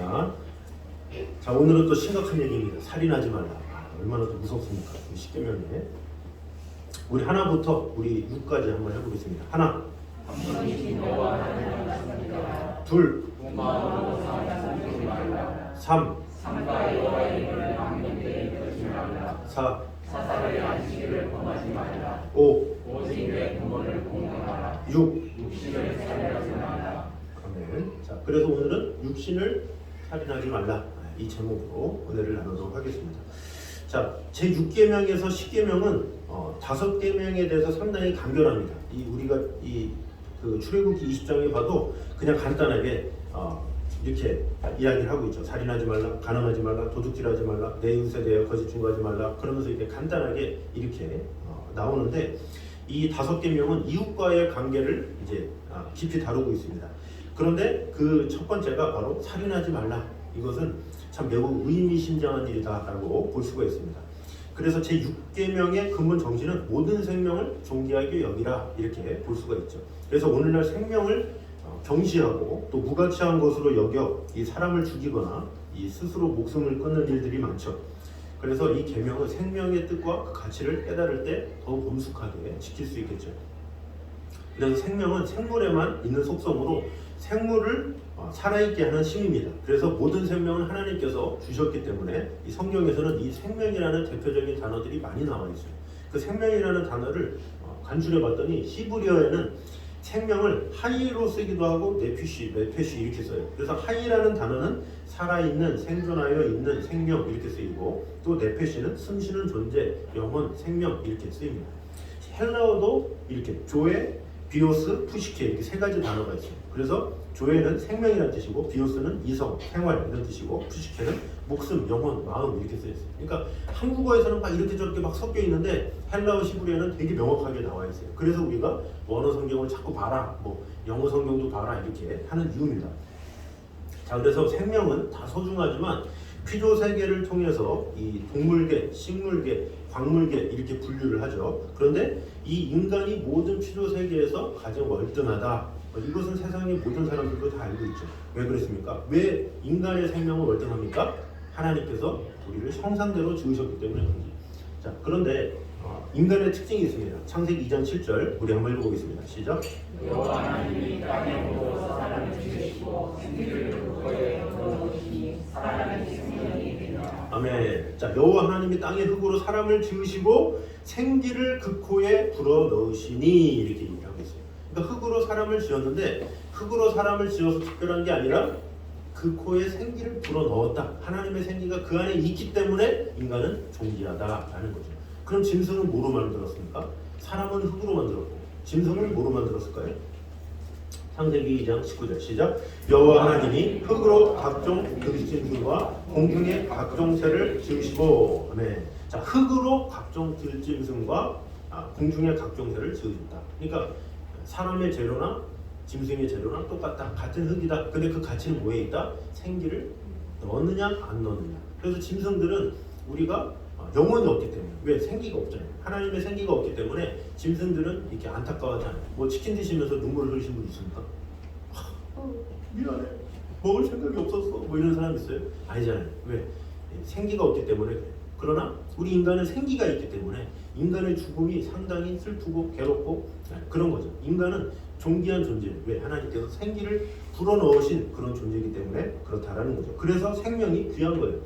하겠습니다. 자, 오늘은 또 심각한 얘기입니다. 살인하지 말라. 얼마나 또 무섭습니까? 십계명에. 우리 하나부터 우리 6까지 한번 해보겠습니다. 하나, 둘, 삼, 사, 오, 육. 아멘. 자, 그래서 오늘은 육신을 살인하지 말라, 이 제목으로 은혜를 나누도록 하겠습니다. 자, 제 6계명에서 10계명은 5계명에 대해서 상당히 간결합니다. 우리가 그 출애굽기 20장에 봐도 그냥 간단하게 이렇게 이야기를 하고 있죠. 살인하지 말라, 간음하지 말라, 도둑질하지 말라, 내 이웃에 대하여 거짓 증거하지 말라. 그러면서 이렇게 간단하게 이렇게 나오는데, 이 5계명은 이웃과의 관계를 이제 깊이 다루고 있습니다. 그런데 그 첫 번째가 바로 살인하지 말라. 이것은 참 매우 의미심장한 일이다라고 볼 수가 있습니다. 그래서 제 6계명의 근본 정신은 모든 생명을 존귀하게 여기라, 이렇게 볼 수가 있죠. 그래서 오늘날 생명을 경시하고 또 무가치한 것으로 여겨 이 사람을 죽이거나 이 스스로 목숨을 끊는 일들이 많죠. 그래서 이 계명은 생명의 뜻과 그 가치를 깨달을 때 더욱 엄숙하게 지킬 수 있겠죠. 그래서 생명은 생물에만 있는 속성으로 생물을 살아있게 하는 힘입니다. 그래서 모든 생명은 하나님께서 주셨기 때문에 이 성경에서는 이 생명이라는 대표적인 단어들이 많이 나와 있어요. 그 생명이라는 단어를 간추려 봤더니 히브리어에는 생명을 하이로 쓰기도 하고 네피시 이렇게 써요. 그래서 하이라는 단어는 살아있는, 생존하여 있는 생명 이렇게 쓰이고, 또 네페시는 숨쉬는 존재, 영혼, 생명 이렇게 쓰입니다. 헬라어도 이렇게 조에, 비오스, 푸시케 이렇게 세 가지 단어가 있어요. 그래서 조에는 생명이라는 뜻이고, 비오스는 이성, 생활 이런 뜻이고, 푸시케는 목숨, 영혼, 마음 이렇게 쓰여 있어요. 그러니까 한국어에서는 막 이렇게 저렇게 막 섞여 있는데 헬라어 히브리어는 되게 명확하게 나와 있어요. 그래서 우리가 원어 성경을 자꾸 봐라, 뭐 영어 성경도 봐라 이렇게 하는 이유입니다. 자, 그래서 생명은 다 소중하지만 피조 세계를 통해서 이 동물계, 식물계, 광물계 이렇게 분류를 하죠. 그런데 이 인간이 모든 피조 세계에서 가장 월등하다. 이것은 세상의 모든 사람들도 다 알고 있죠. 왜 그렇습니까? 왜 인간의 생명은 월등합니까? 하나님께서 우리를 형상대로 지으셨기 때문에 그렇습니다. 자, 그런데 인간의 특징이 있습니다. 창세기 2장 7절 우리 한번 읽어보겠습니다. 시작. 여호와 하나님이 땅에 부어서 사람을 지으시고 생기를 그거에 넣으시니 사람이 생명이 되니라. 아멘. 자, 여호와 하나님이 땅의 흙으로 사람을 지으시고 생기를 그 코에 불어 넣으시니, 이렇게 얘기하고 있어요. 그러니까 흙으로 사람을 지었는데, 흙으로 사람을 지어서 특별한 게 아니라 그 코에 생기를 불어 넣었다. 하나님의 생기가 그 안에 있기 때문에 인간은 존귀하다라는 거죠. 그럼 짐승은 뭐로 만들었습니까? 사람은 흙으로 만들었고, 짐승은 뭐로 만들었을까요? 창세기 2장 19절 시작. 여호와 하나님이 흙으로 각종 들짐승과 공중의 각종 새를 지으시고. 아멘. 자, 흙으로 각종 들짐승과 공중의 각종 새를 지으셨다. 그러니까 사람의 재료나 짐승의 재료랑 똑같다. 같은 흙이다. 근데 그 가치는 뭐에 있다? 생기를 넣느냐 안 넣느냐. 그래서 짐승들은 우리가 영혼이 없기 때문에, 왜? 생기가 없잖아요. 하나님의 생기가 없기 때문에 짐승들은 이렇게 안타까워하잖아요. 뭐 치킨 드시면서 눈물을 흘리신 분 있습니까? 미안해, 먹을 생각이 없었어, 뭐 이런 사람 있어요? 아니잖아요. 왜? 생기가 없기 때문에 그래요. 그러나 우리 인간은 생기가 있기 때문에 인간의 죽음이 상당히 슬프고 괴롭고 그런 거죠. 인간은 존귀한 존재예요. 왜? 하나님께서 생기를 불어넣으신 그런 존재이기 때문에 그렇다라는 거죠. 그래서 생명이 귀한 거예요.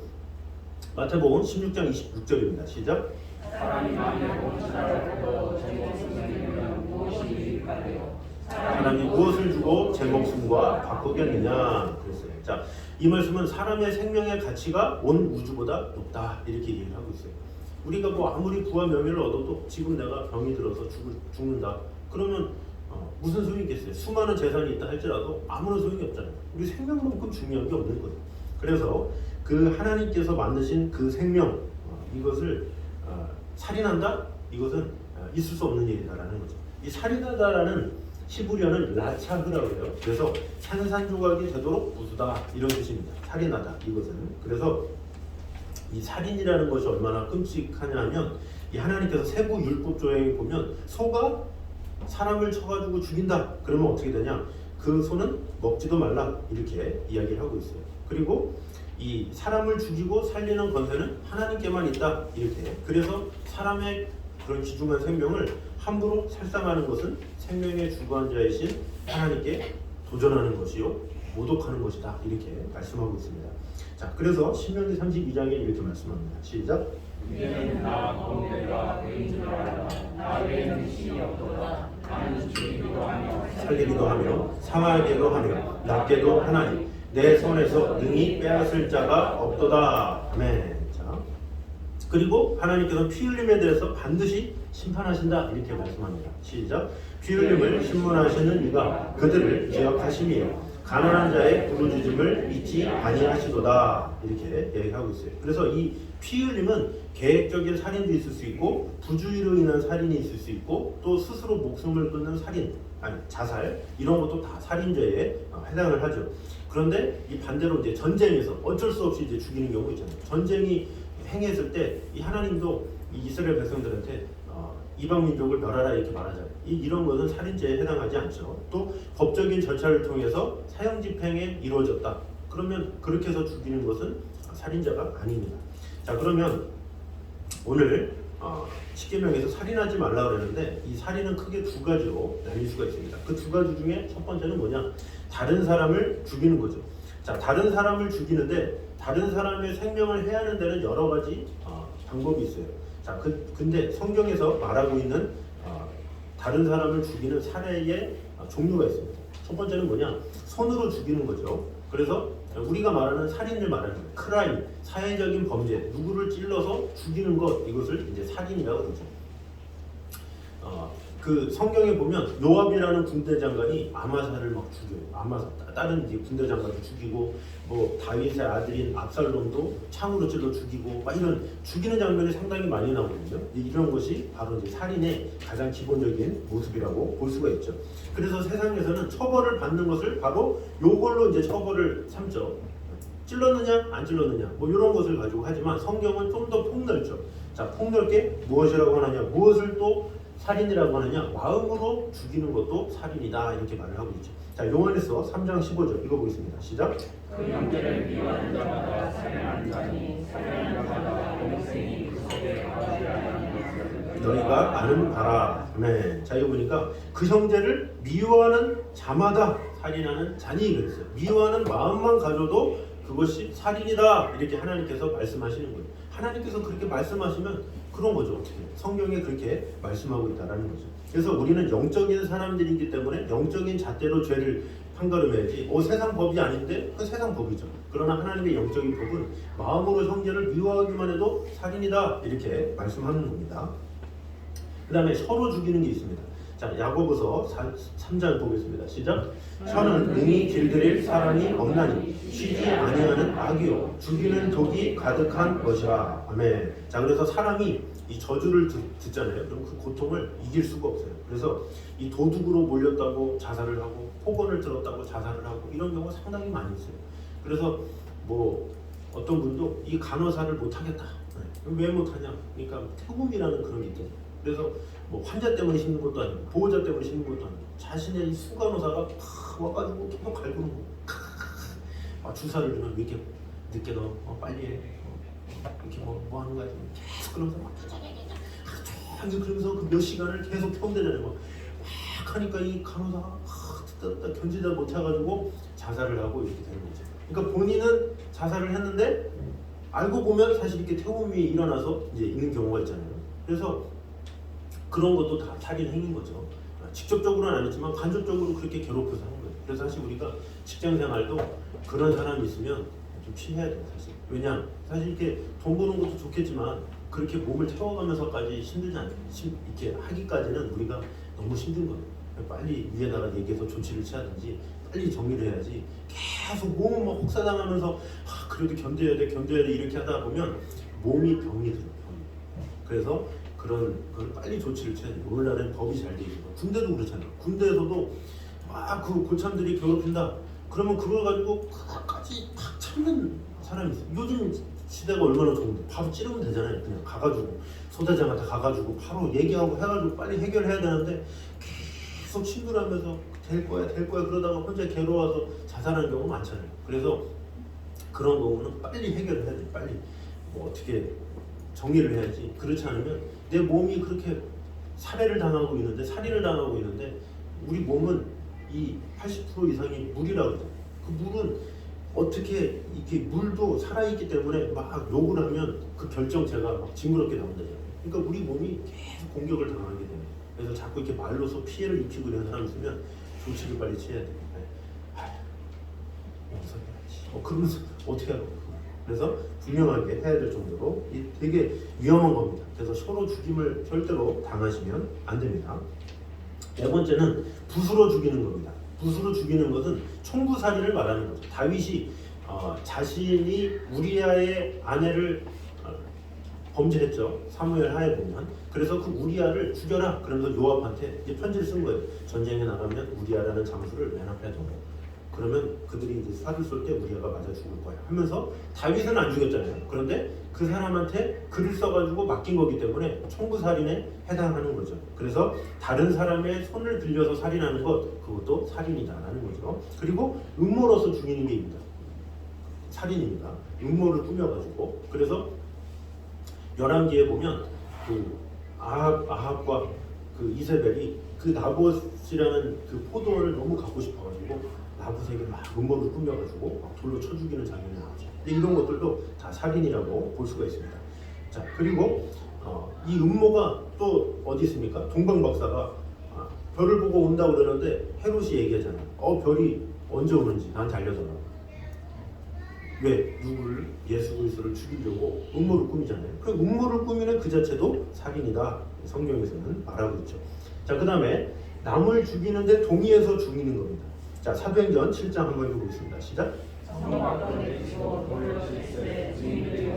마태복음 16장 26절입니다. 시작. 사람이 만일 무엇이라도 주고 제 목숨을 잃으면 무엇이 유익하리요? 사람이 무엇을 주고 제 목숨과 바꾸겠느냐 그랬어요. 자, 이 말씀은 사람의 생명의 가치가 온 우주보다 높다, 이렇게 얘기를 하고 있어요. 우리가 뭐 아무리 부와 명예를 얻어도 지금 내가 병이 들어서 죽는다 그러면 무슨 소용이 있겠어요? 수많은 재산이 있다 할지라도 아무런 소용이 없잖아요. 우리 생명만큼 중요한 게 없는 거예요. 그래서 그 하나님께서 만드신 그 생명, 이것을 살인한다? 이것은 있을 수 없는 일이다라는 거죠. 이 살인하다라는 히브리어는 라차흐라고 해요. 그래서 산산조각이 되도록 부수다, 이런 뜻입니다. 살인하다 이것은. 그래서 이 살인이라는 것이 얼마나 끔찍하냐 하면, 이 하나님께서 세부 율법조항에 보면 소가 사람을 쳐가지고 죽인다 그러면 어떻게 되냐, 그 소는 먹지도 말라 이렇게 이야기를 하고 있어요. 그리고 이 사람을 죽이고 살리는 권세는 하나님께만 있다 이렇게. 그래서 사람의 그런 귀중한 생명을 함부로 살상하는 것은 생명의 주관자이신 하나님께 도전하는 것이요 모독하는 것이다 이렇게 말씀하고 있습니다. 자, 그래서 신명기 32장에 이렇게 말씀합니다. 시작. 이제는 나 공대가 그인 줄 알라. 나 외에는 신이 없도다. 나는 죽이기도 하며 살리기도 하며 상하게도 하며 낫게도 하나니 내 손에서 능히 빼앗을 자가 없도다. 아멘. 자, 그리고 하나님께서 피 흘림에 대해서 반드시 심판하신다 이렇게 말씀합니다. 시작. 피 흘림을 신문하시는 이가 그들을 기억하심이요 가난한 자의 부르짖음을 잊지 아니하시도다 이렇게 얘기하고 있어요. 그래서 이 피 흘림은 계획적인 살인도 있을 수 있고 부주의로 인한 살인이 있을 수 있고 또 스스로 목숨을 끊는 살인 아니 자살 이런 것도 다 살인죄에 해당을 하죠. 그런데 이 반대로 이제 전쟁에서 어쩔 수 없이 이제 죽이는 경우 있잖아요. 전쟁이 행했을 때 이 하나님도 이 이스라엘 백성들한테 이방 민족을 멸하라 이렇게 말하잖아요. 이런 것은 살인죄에 해당하지 않죠. 또 법적인 절차를 통해서 사형 집행에 이루어졌다. 그러면 그렇게 해서 죽이는 것은 살인자가 아닙니다. 자, 그러면 오늘 십계명에서 살인하지 말라 그러는데 이 살인은 크게 두 가지로 나뉠 수가 있습니다. 그 두 가지 중에 첫 번째는 뭐냐? 다른 사람을 죽이는 거죠. 자, 다른 사람을 죽이는데 다른 사람의 생명을 해하는 데는 여러 가지 방법이 있어요. 자, 근데 성경에서 말하고 있는 다른 사람을 죽이는 살해의 종류가 있습니다. 첫 번째는 뭐냐? 손으로 죽이는 거죠. 그래서 우리가 말하는 살인을 말하는 거예요. 크라임, 사회적인 범죄, 누구를 찔러서 죽이는 것, 이것을 이제 살인이라고 그러죠. 그 성경에 보면 요압이라는 군대 장관이 아마사를 막 죽여요. 아마사 다른 이제 군대 장관도 죽이고 뭐 다윗의 아들인 압살롬도 창으로 찔러 죽이고 막 이런 죽이는 장면이 상당히 많이 나오거든요. 이런 것이 바로 이제 살인의 가장 기본적인 모습이라고 볼 수가 있죠. 그래서 세상에서는 처벌을 받는 것을 바로 요걸로 이제 처벌을 삼죠. 찔렀느냐 안 찔렀느냐 뭐 이런 것을 가지고 하지만 성경은 좀 더 폭넓죠. 자, 폭넓게 무엇이라고 하느냐, 무엇을 또 살인이라고 하느냐, 마음으로 죽이는 것도 살인이다 이렇게 말을 하고 있죠. 자, 요한에서 3장 15절 읽어보겠습니다. 시작. 그 형제를 미워하는 자마다 살인하는 자니 살인하는 자마다 영생이 그 속에 거하지 아니하는 것을 너희가 아는 바라. 네. 자, 이거 보니까 그 형제를 미워하는 자마다 살인하는 자니 그랬어요. 미워하는 마음만 가져도 그것이 살인이다 이렇게 하나님께서 말씀하시는 거예요. 하나님께서 그렇게 말씀하시면 그런 거죠. 어떻게 성경에 그렇게 말씀하고 있다라는 거죠. 그래서 우리는 영적인 사람들이기 때문에 영적인 잣대로 죄를 판가름해야지. 세상 법이 아닌데 그 세상 법이죠. 그러나 하나님의 영적인 법은 마음으로 형제를 미워하기만 해도 살인이다 이렇게 말씀하는 겁니다. 그 다음에 서로 죽이는 게 있습니다. 자, 야고보서 3장 보겠습니다. 시작. 혀는 능히 길들일 사람이 없나니 쉬지 아니하는 악이요 죽이는 독이 가득한 것이라. 아멘. 자, 그래서 사람이 이 저주를 듣잖아요. 그럼 그 고통을 이길 수가 없어요. 그래서 이 도둑으로 몰렸다고 자살을 하고 폭언을 들었다고 자살을 하고 이런 경우가 상당히 많이 있어요. 그래서 뭐 어떤 분도 이 간호사를 못하겠다. 왜 못하냐? 그러니까 태움이라는 그런 게 있거든요. 그래서 뭐 환자 때문에 힘든 것도 아니고 보호자 때문에 힘든 것도 아니고 자신의 이 수간호사가 팍 와가지고 계속 갈구는 거. 주사를 주면 왜 이렇게 늦게 넣어? 빨리 해. 이렇게 뭐 하는 거야? 계속 그러면서 막 그러면서 그 몇 시간을 계속 태운대잖아요. 막 하니까 이 간호사가 듣다 견디다 못해가지고 자살을 하고 이렇게 되는 거죠. 그러니까 본인은 자살을 했는데 알고 보면 사실 이렇게 태움이 일어나서 이제 있는 경우가 있잖아요. 그래서 그런 것도 다 살인 행위인 거죠. 직접적으로는 아니지만 간접적으로 그렇게 괴롭혀서 하는 거예요. 그래서 사실 우리가 직장 생활도 그런 사람이 있으면 좀 피해야 돼요, 사실. 왜냐? 사실 이렇게 돈 버는 것도 좋겠지만 그렇게 몸을 태워가면서까지 힘들지 않아요. 이렇게 하기까지는 우리가 너무 힘든 거예요. 빨리 위에다가 얘기해서 조치를 취하든지 빨리 정리를 해야지 계속 몸은 막 혹사당하면서 그래도 견뎌야 돼 이렇게 하다 보면 몸이 병이 들어요. 그래서 그런 걸 빨리 조치를 취해야 돼요. 오늘날은 법이 잘 돼 있고 군대도 그렇잖아요. 군대에서도 막 그 고참들이 괴롭힌다. 그러면 그걸 가지고 끝까지 팍 참는 사람이 있어요. 요즘 시대가 얼마나 좋은데 바로 찌르면 되잖아요. 그냥 가가지고 소대장한테 가가지고 바로 얘기하고 해가지고 빨리 해결해야 되는데 계속 친구라면서 될 거야 그러다가 혼자 괴로워서 자살하는 경우가 많잖아요. 그래서 그런 경우는 빨리 해결을 해야 돼. 빨리 뭐 어떻게 정리를 해야지. 그렇지 않으면 내 몸이 그렇게 살해를 당하고 있는데, 살인을 당하고 있는데, 우리 몸은 이 80% 이상이 물이라고 그러죠. 그 물은 어떻게 이렇게 물도 살아있기 때문에 막 욕을 하면 그 결정체가 막 징그럽게 나온다잖아요. 그러니까 우리 몸이 계속 공격을 당하게 돼요. 그래서 자꾸 이렇게 말로서 피해를 입히고 이런 사람 있으면 조치를 빨리 취해야 돼요. 여기서 해야지. 그러면서 어떻게 하라고. 그래서 분명하게 해야 될 정도로 되게 위험한 겁니다. 그래서 서로 죽임을 절대로 당하시면 안 됩니다. 네 번째는 붓으로 죽이는 겁니다. 붓으로 죽이는 것은 총부살이를 말하는 거죠. 다윗이 자신이 우리아의 아내를 범죄했죠. 사무엘 하에 보면. 그래서 그 우리아를 죽여라. 그러면서 요압한테 이제 편지를 쓴 거예요. 전쟁에 나가면 우리아라는 장수를 맨 앞에 둬. 그러면 그들이 이제 쌀을 쏠 때 우리아가 맞아 죽을 거야 하면서 다윗은 안 죽였잖아요. 그런데 그 사람한테 글을 써가지고 맡긴 거기 때문에 총부살인에 해당하는 거죠. 그래서 다른 사람의 손을 빌려서 살인하는 것, 그것도 살인이다라는 거죠. 그리고 음모로서 죽이는 게 있습니다. 살인입니다. 음모를 꾸며가지고. 그래서 열왕기에 보면 그 아합과 그 이세벨이 그 나봇이라는 그 포도원을 너무 갖고 싶어가지고 나봇에게 막 음모를 꾸며가지고 막 돌로 쳐 죽이는 장면이 나오죠. 근데 이런 것들도 다 살인이라고 볼 수가 있습니다. 자, 그리고 이 음모가 또 어디 있습니까? 동방박사가 별을 보고 온다고 그러는데 헤롯이 얘기하잖아요. 별이 언제 오는지 나한테 알려줘라. 왜? 누구를? 예수 그리스도를 죽이려고 음모를 꾸미잖아요. 그 음모를 꾸미는 그 자체도 살인이다. 성경에서는 말하고 있죠. 자, 그 다음에 남을 죽이는데 동의해서 죽이는 겁니다. 자, 사도행전 7장 한번 읽어보겠습니다. 시작.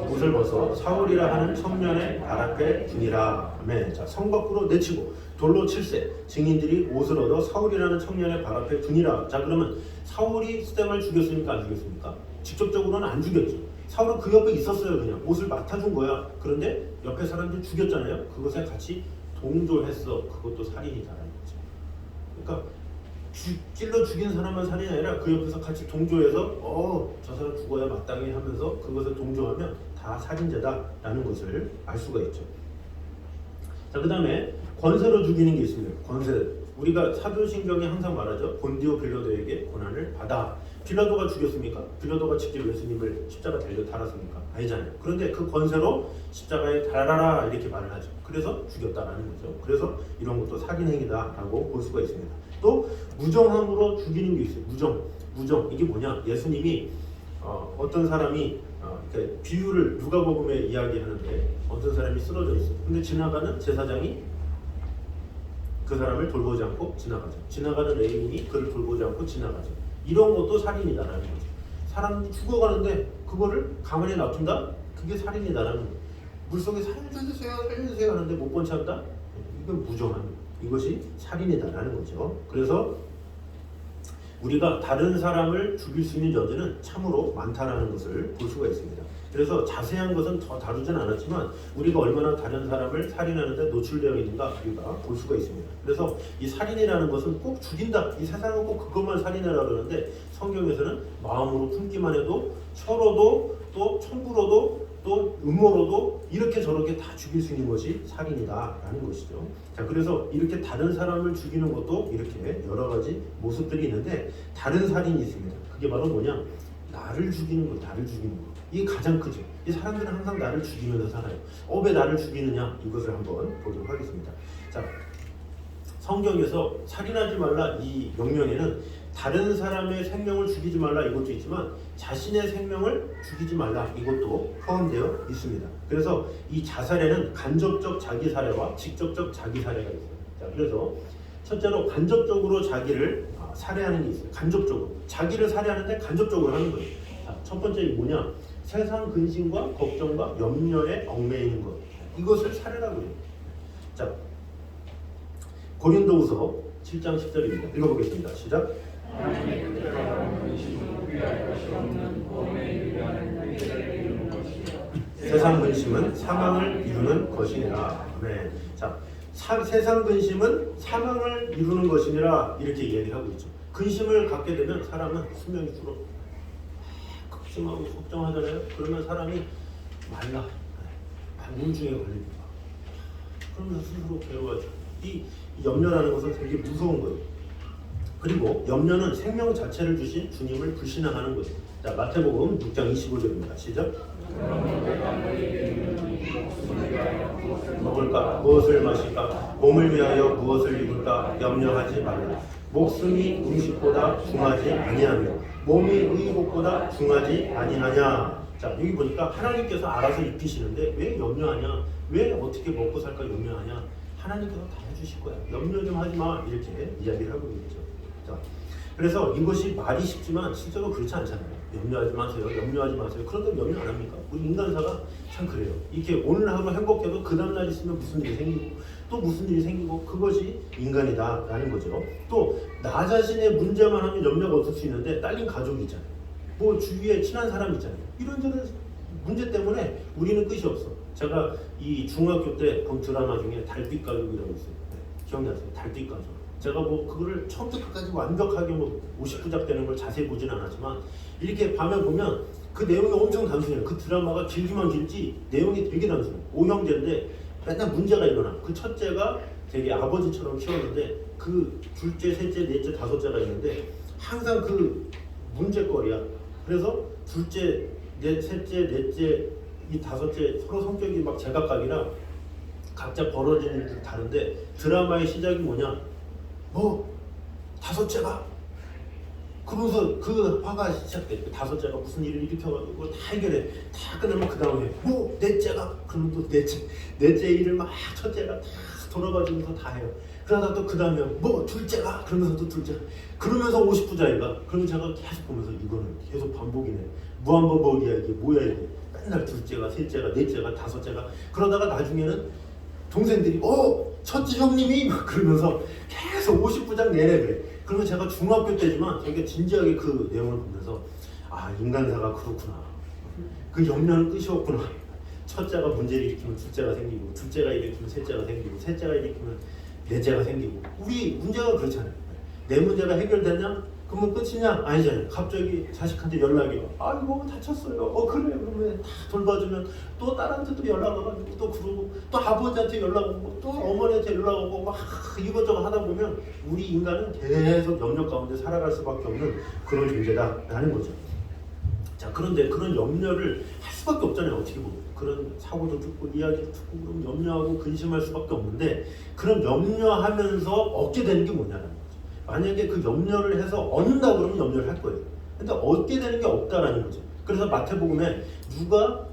옷을 벗어 사울이라 하는 청년의 발 앞에 두니라. 아멘. 자, 성 밖으로 내치고 돌로 칠세. 증인들이 옷을 얻어 사울이라는 청년의 발 앞에 두니라. 자, 그러면 사울이 스데반을 죽였습니까? 안 죽였습니까? 직접적으로는 안 죽였죠. 사울은 그 옆에 있었어요. 그냥 옷을 맡아준 거야. 그런데 옆에 사람들 죽였잖아요. 그것에 같이 동조했어. 그것도 살인이다라는 거죠. 그러니까 찔러 죽인 사람만 살인이 아니라 그 옆에서 같이 동조해서 저 사람 죽어야 마땅히 하면서 그것을 동조하면 다 살인자다라는 것을 알 수가 있죠. 자, 그 다음에 권세로 죽이는 게 있습니다. 권세. 우리가 사도신경에 항상 말하죠. 본디오 빌라도에게 고난을 받아. 빌라도가 죽였습니까? 빌라도가 직접 예수님을 십자가 달려 달았습니까? 아니잖아요. 그런데 그 권세로 십자가에 달아라 이렇게 말을 하죠. 그래서 죽였다라는 거죠. 그래서 이런 것도 살인행위다라고 볼 수가 있습니다. 또 무정함으로 죽이는 게 있어요. 무정. 이게 뭐냐? 예수님이 어떤 사람이 그러니까 비유를 누가복음에 이야기하는데 어떤 사람이 쓰러져 있어. 근데 지나가는 제사장이 그 사람을 돌보지 않고 지나가죠. 지나가는 레위인이 그를 돌보지 않고 지나가죠. 이런 것도 살인이다라는 거죠. 사람이 죽어가는데 그거를 가만히 놔둔다? 그게 살인이다라는 거예요. 물속에 살려주세요 하는데 못 본 채 한다? 이건 무정함. 이것이 살인이다라는 거죠. 그래서 우리가 다른 사람을 죽일 수 있는 여지는 참으로 많다라는 것을 볼 수가 있습니다. 그래서 자세한 것은 더 다루진 않았지만 우리가 얼마나 다른 사람을 살인하는데 노출되어 있는가 우리가 볼 수가 있습니다. 그래서 이 살인이라는 것은 꼭 죽인다. 이 세상은 꼭 그것만 살인이라고 그러는데 성경에서는 마음으로 품기만 해도 서로도 또 청부로도 또 음모로도 이렇게 저렇게 다 죽일 수 있는 것이 살인이다라는 것이죠. 자, 그래서 이렇게 다른 사람을 죽이는 것도 이렇게 여러 가지 모습들이 있는데 다른 살인이 있습니다. 그게 바로 뭐냐? 나를 죽이는 거. 이게 가장 크죠. 이 사람들은 항상 나를 죽이면서 살아요. 왜 나를 죽이느냐? 이것을 한번 보도록 하겠습니다. 자, 성경에서 살인하지 말라 이 명령에는 다른 사람의 생명을 죽이지 말라 이것도 있지만 자신의 생명을 죽이지 말라 이것도 포함되어 있습니다. 그래서 이 자살에는 간접적 자기 살해와 직접적 자기 살해가 있어요. 자, 그래서 첫째로 간접적으로 자기를 살해하는 게 있어요. 간접적으로 자기를 살해하는데 간접적으로 하는 거예요. 자, 첫 번째 뭐냐? 세상 근심과 걱정과 염려에 얽매이는 것. 이것을 살해라고 해요. 자, 고린도후서 7장 10절입니다. 읽어보겠습니다. 시작. 세상 근심은 사망을 이루는 것이니라. 아멘. 자, 세상 근심은 사망을 이루는 것이니라 이렇게 이야기를 하고 있죠. 근심을 갖게 되면 사람은 수명이 줄어. 걱정하고 걱정하잖아요. 그러면 사람이 말라. 우울증에 걸립니다. 그러면서 스스로 괴로워져. 이 염려라는 것은 되게 무서운 거예요. 그리고 염려는 생명 자체를 주신 주님을 불신앙하는 거예요. 자, 마태복음 6장 25절입니다. 시작. 먹을까? 무엇을 마실까? 몸을 위하여 무엇을 입을까? 염려하지 말라. 목숨이 음식보다 중하지 아니하며 몸이 의복보다 중하지 아니하냐. 자, 여기 보니까 하나님께서 알아서 입히시는데 왜 염려하냐? 왜 어떻게 먹고 살까 염려하냐? 하나님께서 다 해주실 거야. 염려 좀 하지 마. 이렇게 이야기를 하고 있죠. 자, 그래서 이것이 말이 쉽지만 실제로 그렇지 않잖아요. 염려하지 마세요. 염려하지 마세요. 그런데 염려 안 합니까? 우리 인간사가 참 그래요. 이렇게 오늘 하루 행복해도 그 다음날 있으면 무슨 일이 생기고 또 무슨 일이 생기고 그것이 인간이다라는 거죠. 또 나 자신의 문제만 하면 염려가 없을 수 있는데 딸린 가족이 있잖아요. 뭐 주위에 친한 사람 있잖아요. 이런저런 문제 때문에 우리는 끝이 없어. 제가 이 중학교 때 본 드라마 중에 달빛 가족이라고 있어요. 네, 기억나세요? 달빛 가족. 제가 뭐 그거를 처음부터 끝까지 완벽하게 뭐 50부작 되는 걸 자세히 보진 않았지만 이렇게 밤에 보면 그 내용이 엄청 단순해요. 그 드라마가 길기만 길지 내용이 되게 단순해요. 5형제인데 맨날 문제가 일어나. 그 첫째가 되게 아버지처럼 키웠는데 그 둘째, 셋째, 넷째, 다섯째가 있는데 항상 그 문제거리야. 그래서 둘째, 셋째, 넷째, 이 다섯째 서로 성격이 막 제각각이라 각자 벌어지는 일이 다른데 드라마의 시작이 뭐냐? 다섯째가 그러면서 그 화가 시작돼. 그 다섯째가 무슨 일을 일으켜가지고 다 해결해. 다 끝나면 그 다음에 넷째가 그러면 또 넷째 일을 막 첫째가 다 돌아가지면서 다 해요. 그러다 또 그 다음에 둘째가 그러면서 또 둘째가 그러면서 50부자이가 그러면 제가 계속 보면서 이거는 계속 반복이네. 무한반복이야 이게 뭐야 이게. 맨날 둘째가 셋째가 넷째가 다섯째가 그러다가 나중에는 동생들이 첫째 형님이 막 그러면서 계속 50부작 내내 그래. 그러면 제가 중학교 때지만 되게 진지하게 그 내용을 보면서 인간사가 그렇구나. 그 염려는 끝이 없구나. 첫째가 문제를 일으키면 둘째가 생기고 둘째가 일으키면 셋째가 생기고 셋째가 일으키면 넷째가 생기고 우리 문제가 그렇잖아요. 내 문제가 해결되냐? 그러면 끝이냐? 아니잖아요. 갑자기 자식한테 연락이 와. 이거 다쳤어요. 그래. 그러면 다 돌봐주면 또 딸한테도 연락 와가지고 또 그러고 또 아버지한테 연락 오고 또 어머니한테 연락 오고 막 이것저것 하다 보면 우리 인간은 계속 염려 가운데 살아갈 수밖에 없는 그런 존재다라는 거죠. 자, 그런데 그런 염려를 할 수밖에 없잖아요. 어떻게 보면 그런 사고도 듣고 이야기도 듣고 그럼 염려하고 근심할 수밖에 없는데 그럼 염려하면서 얻게 되는 게 뭐냐는 거죠. 만약에 그 염려를 해서 얻는다 그러면 염려를 할 거예요. 근데 얻게 되는 게 없다라는 거죠. 그래서 마태복음에 누가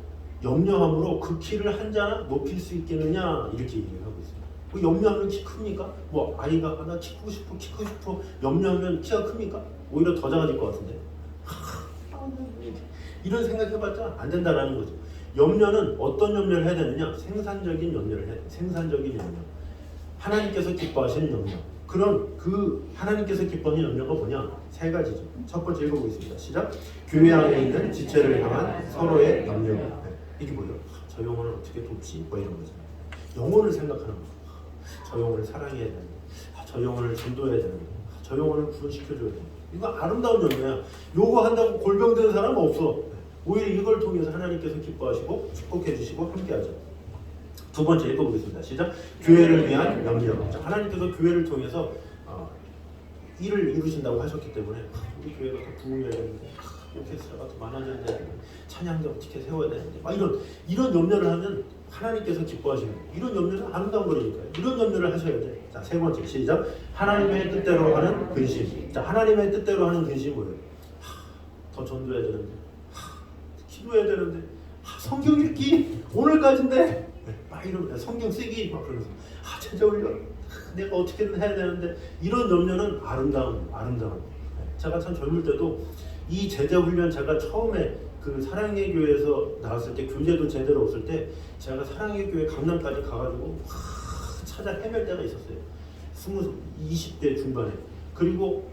염려함으로 그 키를 한 자나 높일 수 있겠느냐 이렇게 얘기를 하고 있습니다. 그 염려하면 키 큽니까? 아이가 나 키 크고 싶어 염려하면 키가 큽니까? 오히려 더 작아질 것 같은데. 이런 생각해봤자 안 된다라는 거죠. 염려는 어떤 염려를 해야 되느냐? 생산적인 염려를 해야 돼. 생산적인 염려. 하나님께서 기뻐하시는 염려. 그럼 그 하나님께서 기뻐하는 염려가 뭐냐? 세 가지죠. 첫 번째 읽어보겠습니다. 시작. 교회 안에 있는 지체를 향한 서로의 염려. 이게 뭐예요? 저 영혼을 어떻게 돕지? 이런 거죠. 영혼을 생각하는 거. 저 영혼을 사랑해야 되는 거. 저 영혼을 전도해야 되는 거. 저 영혼을 구원시켜줘야 되는 거. 이거 아름다운 염려야. 요거 한다고 골병되는 사람은 없어. 오히려 이걸 통해서 하나님께서 기뻐하시고 축복해 주시고 함께하죠. 두 번째 읽어보겠습니다. 시작. 교회를 위한 염려. 하나님께서 교회를 통해서 일을 이루신다고 하셨기 때문에 우리 교회가 더 부흥해야 되는데 오케스트라가 더 많아져야 되는데 찬양도 어떻게 세워야 되는데 이런 염려를 하면 하나님께서 기뻐하시는 이런 염려는 아름다운 거니까요. 이런 염려를 하셔야 돼. 자, 세 번째 시작. 하나님의 뜻대로 하는 근심. 자, 하나님의 뜻대로 하는 근심이 뭐예요? 더 전도해야 되는데 기도해야 되는데 성경 읽기 오늘까지인데 막 이러면 성경 쓰기 막 그러면서 제자 훈련 내가 어떻게든 해야 되는데 이런 염려는 아름다운 제가 참 젊을 때도 이 제자 훈련 제가 처음에 그 사랑의 교회에서 나왔을 때 교재도 제대로 없을 때 제가 사랑의 교회 강남까지 가가지고 찾아 헤맬 때가 있었어요. 20대 중반에. 그리고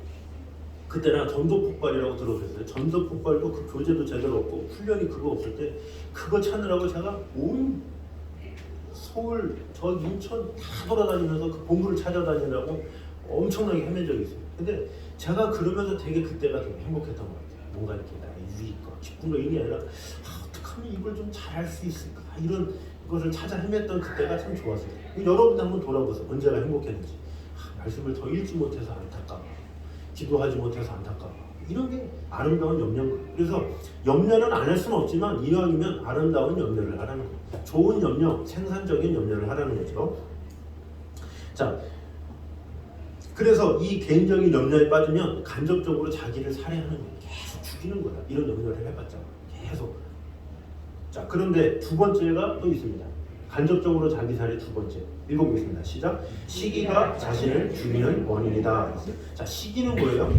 그때나 전도폭발이라고 들어보셨어요? 전도폭발도 그 교재도 제대로 없고 훈련이 그거 없을 때 그거 찾느라고 제가 온 서울 저 인천 다 돌아다니면서 그 본부를 찾아다니느라고 엄청나게 헤맨 적이 있어요. 근데 제가 그러면서 되게 그때가 되게 행복했던 것 같아요. 뭔가 이렇게 나의 유익과 기쁨과 이런 게 아니라 어떻게 하면 이걸 좀 잘할 수 있을까 이런 것을 찾아 헤맸던 그때가 참 좋았어요. 여러분도 한번 돌아보세요. 언제가 행복했는지. 말씀을 더 읽지 못해서 안타까워, 기도하지 못해서 안타까워, 이런 게 아름다운 염려인 거예요. 그래서 염려는 안 할 수는 없지만 이왕이면 아름다운 염려를 하라는 거예요. 좋은 염려, 생산적인 염려를 하라는 거죠. 자, 그래서 이 개인적인 염려에 빠지면 간접적으로 자기를 살해하는 거예요. 계속 죽이는 거야. 이런 염려를 해봤자 계속. 자, 그런데 두 번째가 또 있습니다. 간접적으로 자기 살해 두 번째. 읽어보겠습니다. 시작. 시기가 자신을 죽이는 원인이다. 자, 시기는 뭐예요?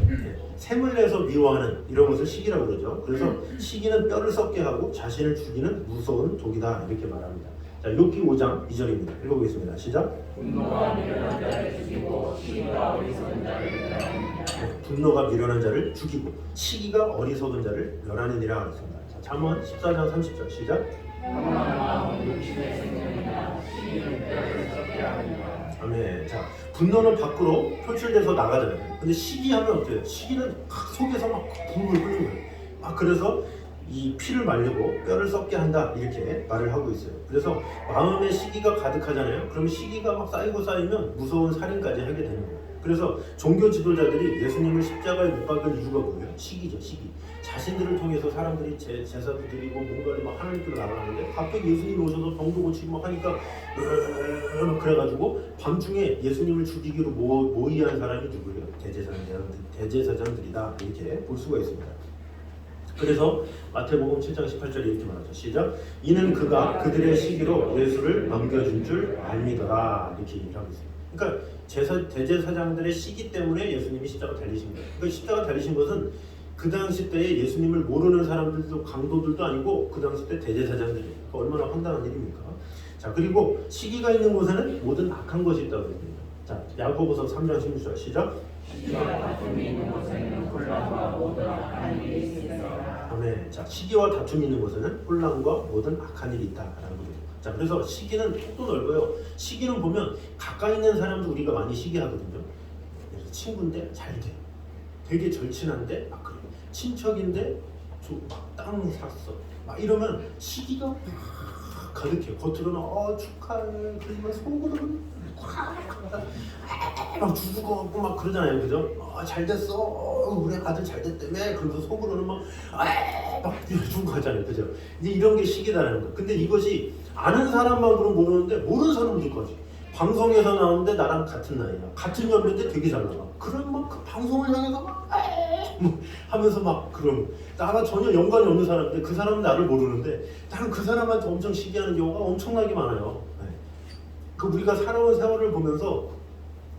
샘을 내서 미워하는 이런 것을 시기라고 그러죠. 그래서 시기는 뼈를 썩게 하고 자신을 죽이는 무서운 독이다. 이렇게 말합니다. 자, 욥기 5장 2절입니다. 읽어보겠습니다. 시작. 분노가 미련한 자를 죽이고 시기가 어리석은 자를 멸하느니라. 분노가 미련한 자를 죽이고 시기가 어리석은 자를 멸하느니라 그랬습니다. 자, 잠언 14장 30절 시작. 평안한 마음은 육신의 생명이나 시기는 뼈를 썩게 하느니라. 아멘. 자, 분노는 밖으로 표출돼서 나가잖아요. 근데 시기하면 어때요? 시기는 속에서 막 불을 끓는 거예요. 그래서 이 피를 말리고 뼈를 썩게 한다 이렇게 말을 하고 있어요. 그래서 마음에 시기가 가득하잖아요. 그럼 시기가 막 쌓이면 무서운 살인까지 하게 되는 거예요. 그래서 종교 지도자들이 예수님을 십자가에 못 박은 이유가 뭐예요? 시기죠, 시기. 자신들을 통해서 사람들이 제사도 드리고 뭔가를 막 하나님께로 나가는데 갑자기 예수님이 오셔서 병도 고치고 막 하니까 막 그래가지고 밤중에 예수님을 죽이기로 모의한 사람이 누구예요? 대제사장들이다 이렇게 볼 수가 있습니다. 그래서 마태복음 7장 18절에 이렇게 말하죠. 시작. 이는 그가 그들의 시기로 예수를 넘겨준 줄 알미더라 이렇게 얘기를 하고 있어요. 그러니까 대제사장들의 시기 때문에 예수님이 십자가 달리신 거예요. 그러니까 십자가 달리신 것은 그 당시 때에 예수님을 모르는 사람들도 강도들도 아니고 그 당시 때 대제사장들이에요. 그러니까 얼마나 황당한 일입니까? 자, 그리고 시기가 있는 곳에는 모든 악한 것이 있다고 했습니다. 자, 야고보서 3장 16절 시작. 시기와 다툼이 있는 곳에는 혼란과 모든 악한 일이 있으리라. 아멘. 자, 시기와 다툼이 있는 곳에는 혼란과 모든 악한 일이 있다라는 거죠. 자, 그래서 시기는 폭도 넓어요. 시기는 보면 가까이 있는 사람도 우리가 많이 시기하거든요. 그래서 친구인데 잘 돼. 되게 절친한데 막 그래. 친척인데 막 땅 샀어. 막 이러면 시기가 막 가득해. 겉으로는 축하해. 그러지만 속으로는 막 죽고 막 그러잖아요, 그죠? 잘 됐어. 우리 아들 잘 됐다며. 그러면서 속으로는 막 죽고 하잖아요, 그죠? 이제 이런 게 시기다라는 거. 근데 이것이 아는 사람만 그럼 모르는데 모르는 사람들까지. 방송에서 나오는데 나랑 같은 나이야. 같은 연배인데 되게 잘 나가. 그럼 막 그 방송을 향해서 막 하면서 막 그럼 나랑 전혀 연관이 없는 사람인데 그 사람은 나를 모르는데 나는 그 사람한테 엄청 시기하는 경우가 엄청나게 많아요. 그 우리가 살아온 세월을 보면서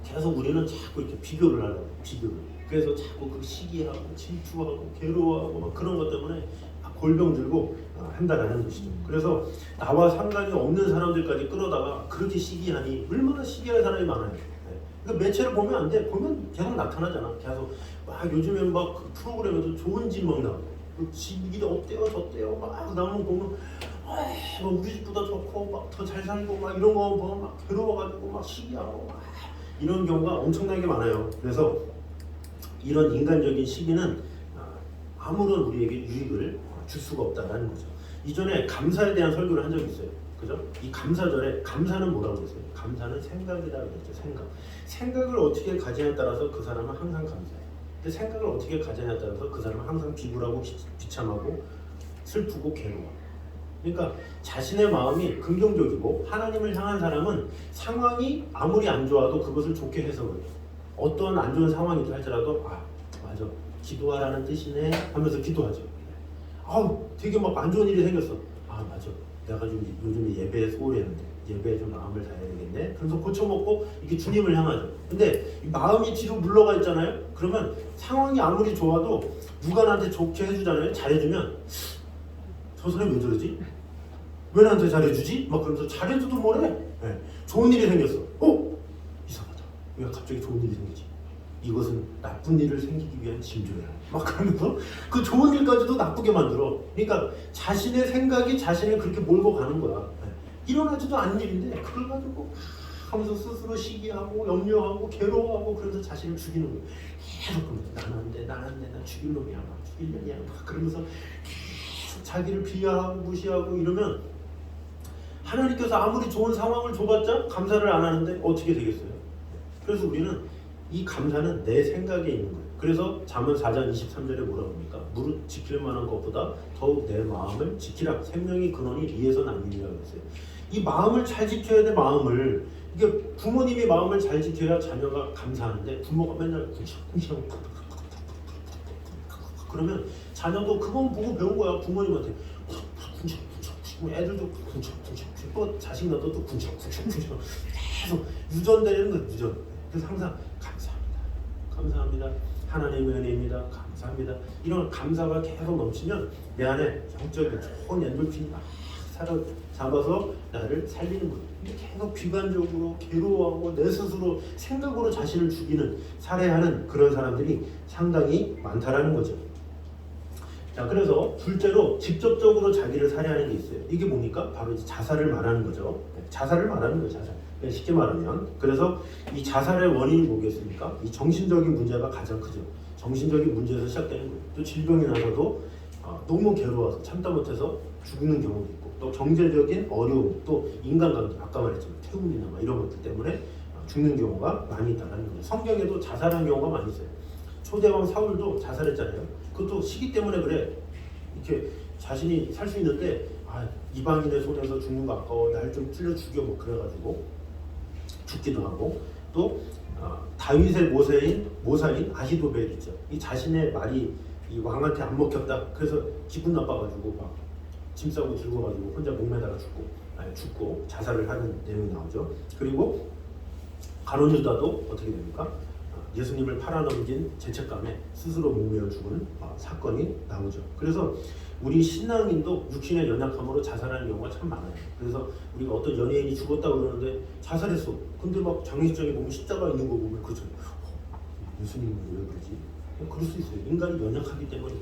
계속 우리는 자꾸 이렇게 비교를 하려고 비교를. 그래서 자꾸 그 시기하고 질투하고 괴로워하고 막 그런 것 때문에 골병 들고 한다라는 것이죠. 그래서 나와 상관이 없는 사람들까지 끌어다가 그렇게 시기하니 얼마나 시기할 사람이 많아요. 그러니까 매체를 보면 안 돼. 보면 계속 나타나잖아. 계속 막 요즘엔 막 그 프로그램에도 좋은 집 막 나와. 그 집이 어때요 저때요 막 나오는 거 보면 막 우리 집보다 좋고 막 더 잘 살고 막 이런 거 보면 막 괴로워가지고 막 시기하고 막 이런 경우가 엄청나게 많아요. 그래서 이런 인간적인 시기는 아무런 우리에게 유익을 줄 수가 없다라는 거죠. 이전에 감사에 대한 설교를 한 적이 있어요. 그죠? 이 감사절에 감사는 뭐라고 했어요? 감사는 생각이다 그랬죠. 생각을 어떻게 가지냐에 따라서 그 사람은 항상 감사해요. 근데 생각을 어떻게 가지냐에 따라서 그 사람은 항상 비굴하고 비참하고 슬프고 괴로워. 그러니까 자신의 마음이 긍정적이고 하나님을 향한 사람은 상황이 아무리 안 좋아도 그것을 좋게 해석을 해요. 어떤 안 좋은 상황이든 할지라도 맞아 기도하라는 뜻이네 하면서 기도하죠. 되게 막 안 좋은 일이 생겼어. 맞아 내가 좀 요즘에 예배에 소홀히 했는데 예배에 좀 마음을 다해야 되겠네. 그래서 고쳐먹고 이게 주님을 향하죠. 근데 마음이 뒤로 물러가 있잖아요. 그러면 상황이 아무리 좋아도 누가 나한테 좋게 해주잖아요. 잘해주면 저 사람이 왜 저러지? 왜 나한테 잘해주지? 막 그러면서 잘해줘도 뭐래? 좋은 일이 생겼어. 이상하다. 왜 갑자기 좋은 일이 생기지? 이것은 나쁜 일을 생기기 위한 징조야. 막 그러면서 그 좋은 일까지도 나쁘게 만들어. 그러니까 자신의 생각이 자신을 그렇게 몰고 가는 거야. 일어나지도 않는 일인데 그걸 가지고 하면서 스스로 시기하고 염려하고 괴로워하고 그러면서 자신을 죽이는 거예요. 계속 그러면서 나는 안 돼, 난 죽일 놈이야, 막 죽일 놈이야, 막 그러면서 계속 자기를 비하하고 무시하고 이러면 하나님께서 아무리 좋은 상황을 줘봤자 감사를 안 하는데 어떻게 되겠어요? 그래서 우리는 이 감사는 내 생각에 있는 거예요. 그래서 잠언 4장 23절에 뭐라고 합니까? 무릇 지킬 만한 것보다 더욱 내 마음을 지키라. 생명이 근원이 이에서 나뉘니라고 했어요. 이 마음을 잘 지켜야 돼. 마음을 이게 부모님이 마음을 잘 지켜야 자녀가 감사하는데 부모가 맨날 쿵시쿵시 그러면 자녀도 그건 보고 배운 거야. 부모님한테 애들도 쿵짝쿵짝 또 자식 나도 또 쿵짝쿵짝 계속 유전되는 거예요. 유전. 그래서 항상 감사합니다. 하나님의 은혜입니다. 감사합니다. 이런 감사가 계속 넘치면 내 안에 영적인 좋은 엔돌핀이 막 사로잡아서 나를 살리는 거예요. 계속 비관적으로 괴로워하고 내 스스로 생각으로 자신을 죽이는 살해하는 그런 사람들이 상당히 많다라는 거죠. 자, 그래서 둘째로 직접적으로 자기를 살해하는 게 있어요. 이게 뭡니까? 바로 이제 자살을 말하는 거죠. 자살을 말하는 거예요. 자살. 쉽게 말하면 그래서 이 자살의 원인이 뭐겠습니까? 이 정신적인 문제가 가장 크죠. 정신적인 문제에서 시작되는 거예요. 또 질병이 나서도 너무 괴로워서 참다 못해서 죽는 경우도 있고 또 경제적인 어려움 또 인간관계 아까 말했지만 태움이나 이런 것들 때문에 죽는 경우가 많이 있다는 거예요. 성경에도 자살한 경우가 많이 있어요. 초대왕 사울도 자살했잖아요. 그것도 시기 때문에 그래. 이렇게 자신이 살 수 있는데 이방인의 손에서 죽는 거 아까워 날 좀 찔러 죽여 뭐 그래가지고 죽기도 하고 또 다윗의 모사인 아히도벨 있죠. 이 자신의 말이 이 왕한테 안 먹혔다. 그래서 기분 나빠가지고 막 짐 싸고 들고가지고 혼자 목매다가 죽고 자살을 하는 내용이 나오죠. 그리고 가룟 유다도 어떻게 됩니까? 예수님을 팔아넘긴 죄책감에 스스로 목매어 죽은 사건이 나오죠. 그래서 우리 신앙인도 육신의 연약함으로 자살하는 경우가 참 많아요. 그래서 우리가 어떤 연예인이 죽었다고 그러는데 자살했어. 근데 막 장례식장에 보면 십자가 있는 거 보면 그죠? 예수님은 왜 그러지? 그럴 수 있어요. 인간이 연약하기 때문에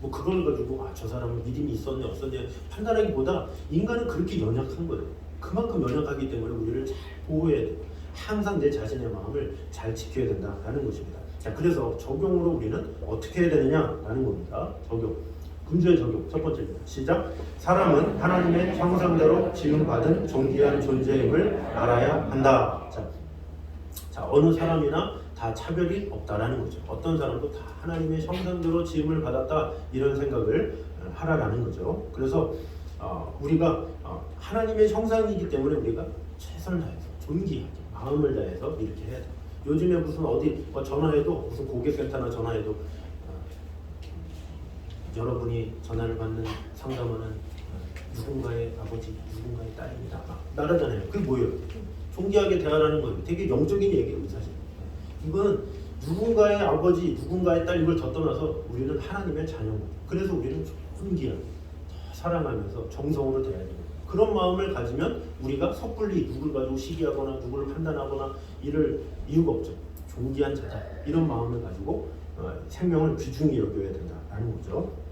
뭐 그걸 가지고 저 사람은 믿음이 있었네 없었네 판단하기보다 인간은 그렇게 연약한 거예요. 그만큼 연약하기 때문에 우리를 잘 보호해야 돼요. 항상 내 자신의 마음을 잘 지켜야 된다라는 것입니다. 자, 그래서 적용으로 우리는 어떻게 해야 되느냐라는 겁니다. 적용. 금주의 적용 첫 번째입니다. 시작. 사람은 하나님의 형상대로 지음받은 존귀한 존재임을 알아야 한다. 자, 어느 사람이나 다 차별이 없다라는 거죠. 어떤 사람도 다 하나님의 형상대로 지음을 받았다 이런 생각을 하라라는 거죠. 그래서 우리가 하나님의 형상이기 때문에 우리가 최선을 다해서 존귀하게 마음을 다해서 이렇게 해야 돼요. 요즘에 무슨 어디 전화해도 무슨 고객센터나 전화해도 여러분이 전화를 받는 상담원은 누군가의 아버지, 누군가의 딸입니다. 말하잖아요. 그게 뭐예요? 존귀하게 대하라는 거예요. 되게 영적인 얘기예요, 사실. 이거는 누군가의 아버지, 누군가의 딸 이걸 더 떠나서 우리는 하나님의 자녀입니다. 그래서 우리는 존귀하게 사랑하면서 정성으로 대해야 돼요. 그런 마음을 가지면 우리가 섣불리 누굴 가지고 시기하거나 누구를 판단하거나 이럴 이유가 없죠. 존귀한 자다. 이런 마음을 가지고 생명을 귀중히 여겨야 된다라는 거죠.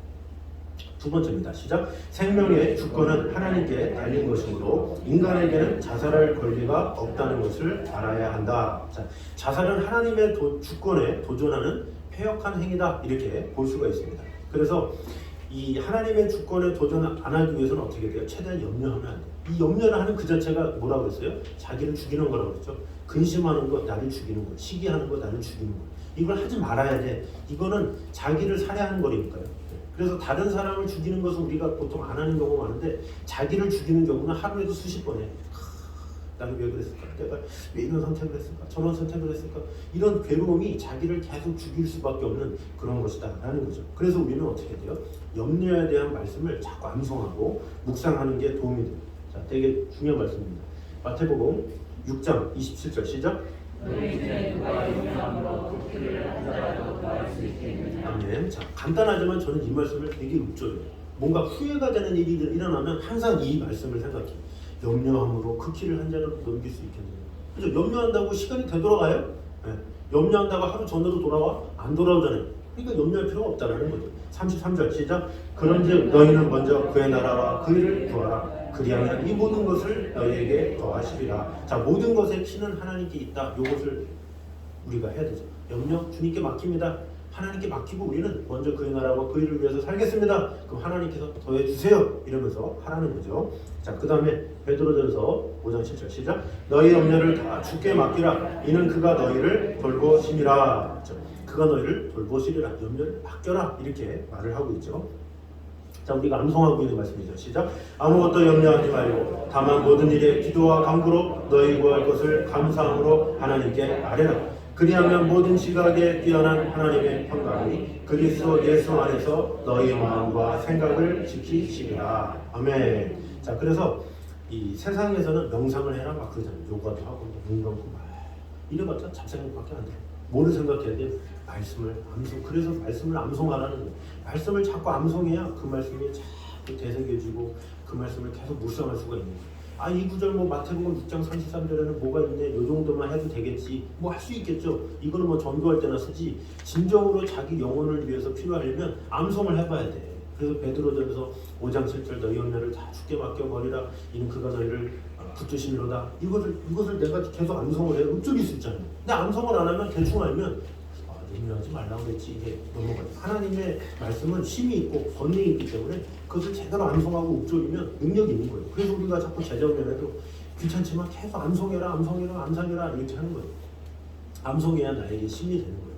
두 번째입니다. 시작. 생명의 주권은 하나님께 달린 것이므로 인간에게는 자살할 권리가 없다는 것을 알아야 한다. 자, 자살은 하나님의 주권에 도전하는 패역한 행위다. 이렇게 볼 수가 있습니다. 그래서 이 하나님의 주권에 도전 안 하기 위해서는 어떻게 돼요? 최대한 염려하면 안 돼요. 이 염려를 하는 그 자체가 뭐라고 그랬어요? 자기를 죽이는 거라고 그랬죠. 근심하는 거, 나를 죽이는 거, 시기하는 거, 나를 죽이는 거. 이걸 하지 말아야 돼. 이거는 자기를 살해하는 거니까요. 그래서 다른 사람을 죽이는 것은 우리가 보통 안 하는 경우가 많은데 자기를 죽이는 경우는 하루에도 수십 번 해. 나는 왜 그랬을까? 내가 왜 이런 선택을 했을까? 저런 선택을 했을까? 이런 괴로움이 자기를 계속 죽일 수밖에 없는 그런 것이다라는 거죠. 그래서 우리는 어떻게 돼요? 염려에 대한 말씀을 자꾸 암송하고 묵상하는 게 도움이 돼요. 자, 되게 중요한 말씀입니다. 마태복음 6장 27절 시작. 너희들의 누가 용감으로 도끼를 한 자라도 구할 수 있겠느냐. 아멘. 자, 간단하지만 저는 이 말씀을 되게 읊조려요. 뭔가 후회가 되는 일이 일어나면 항상 이 말씀을 생각해요. 염려함으로 그 키를 한 자라도 넘길 수 있겠느냐. 그죠? 염려한다고 시간이 되돌아가요? 네. 염려한다고 하루 전으로 돌아와? 안 돌아오잖아요. 그러니까 염려할 필요가 없다라는 거죠. 33절 시작. 그런즉 너희는 먼저 그의 나라와 그 일을 구하라. 그리하면 이 모든 것을 너희에게 더하시리라. 자, 모든 것의 키는 하나님께 있다. 이것을 우리가 해야 되죠. 염려 주님께 맡깁니다. 하나님께 맡기고 우리는 먼저 그의 나라와 그 일을 위해서 살겠습니다. 그럼 하나님께서 더해 주세요. 이러면서 하라는 거죠. 자, 그 다음에 베드로전서 5장 7절 시작. 너희 염려를 다 주께 맡기라. 이는 그가 너희를 돌보심이라. 그렇죠? 그가 너희를 돌보시리라. 염려를 맡겨라. 이렇게 말을 하고 있죠. 자, 우리가 암송하고 있는 말씀이죠. 시작. 아무것도 염려하지 말고 다만 모든 일에 기도와 간구로 너희 구할 것을 감사함으로 하나님께 아뢰라. 그리하면 모든 지각에 뛰어난 하나님의 평강이 그리스도 예수 안에서 너희의 마음과 생각을 지키시리라. 아멘. 자, 그래서 이 세상에서는 명상을 해라 막 그러잖아요. 요가도 하고 눈 감고 막 이래봤자 잡생각밖에 안 돼. 뭐를 생각해야 돼? 말씀을 암송. 그래서 말씀을 암송하라는 거예요. 말씀을 자꾸 암송해야 그 말씀이 자꾸 되새겨지고 그 말씀을 계속 묵상할 수가 있는 거예요. 아, 이 구절 뭐 마태복음 6장 33절에는 뭐가 있네. 요 정도만 해도 되겠지. 뭐 할 수 있겠죠. 이거는 뭐 전도할 때나 쓰지. 진정으로 자기 영혼을 위해서 필요하려면 암송을 해봐야 돼. 그래서 베드로전서 5장 7절 너희 염려를 다 주께 맡겨버리라. 이는 그가 너희를 붙드심이로다. 이것을 내가 계속 암송을 해. 읊조릴 수 있잖아요. 근데 암송을 안 하면 대충 알면 염려하지 말라고 그랬지. 이게 넘어가요. 하나님의 말씀은 힘이 있고 권능이 있기 때문에 그것을 제대로 암송하고 읊조리면 능력이 있는 거예요. 그래서 우리가 자꾸 제자훈련해도 귀찮지만 계속 암송해라 이렇게 하는 거예요. 암송해야 나에게 힘이 되는 거예요.